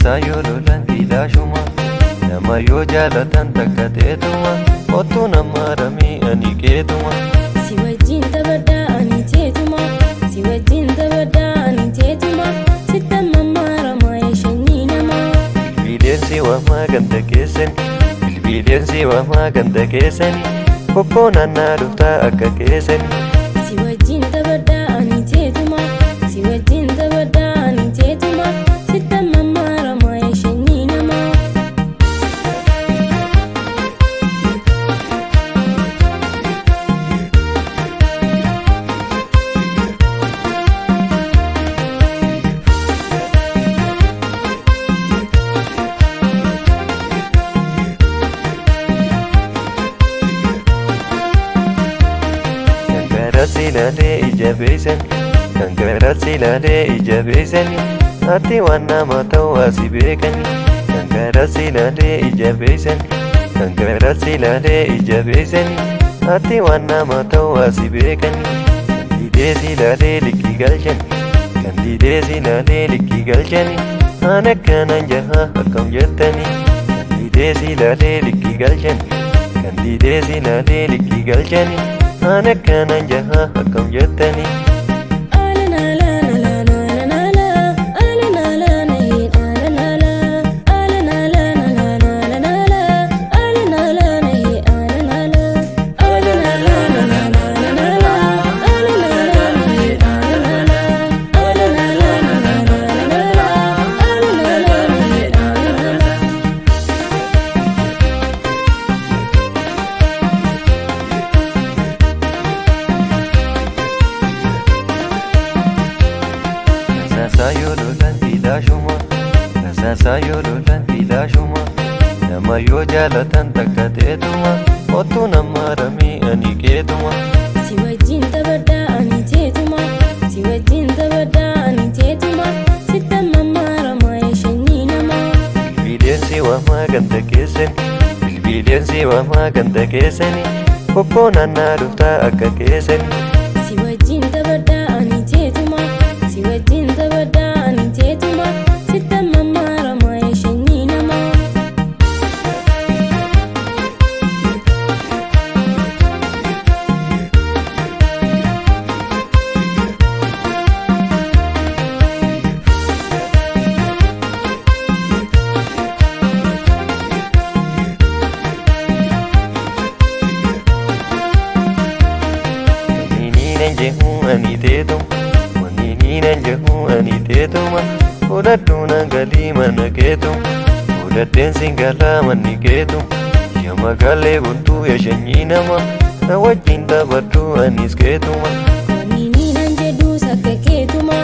Sayo lolan gila shuma nama yo jalatan takkateetuma ottu nama ramii ani keetuma si wajjin tabadhaa ani teetuma si wajjin tabadhaa ani teetuma sitta mammaaramaa yeshanii namaa bilbilensi waamaa ganda keessani bilbilensi waamaa ganda keessani bobboo naannaa dhuftaa akka keessani si wajjin tabadhaa ani teetuma si wajjin tabadhaa ani teetuma sitta mammaaramaa yeshanii namaa Silale ijabeesani kankara silale ijabeesani ati waan nama ta'u asi beekani kankara silale ijabeesani kankara silale ijabeesani ati waan nama ta'u asi beekani kandidee silale likki galchani kandidee silale likki galchani aan akkanan jaha akkam jettani kandidee silale likki galchani kandidee silale likki galchani aan akkanan jaha akkam jettani Sayo lolan gila shuma Sayo lolan gila shuma nama yo jalatan takkateetuma ottu nama ramii ani keetuma si wajjin tabadhaa ani teetuma si wajjin tabadhaa ani teetuma sitta mammaaramaa yeshanii namaa bilbilensi waamaa ganda keessani bilbilensi waamaa ganda keessani bobboo naannaa dhuftaa akka keessani si wajjin tabadhaa ani teetuma si wajjin tabadhaa ani teetuma sitta mammaaramaa yeshanii namaa Wanniiniinan jehu ani teetuma Wanniiniinan jehu ani teetuma fudhadhuunan galii mana keetuma fudhadheen singalaa manni keetuma yaa magaalee bultuu yeshanyii nama na wajjin taphadhu anis keetuma wanniiniinan jedhuus akka keetuma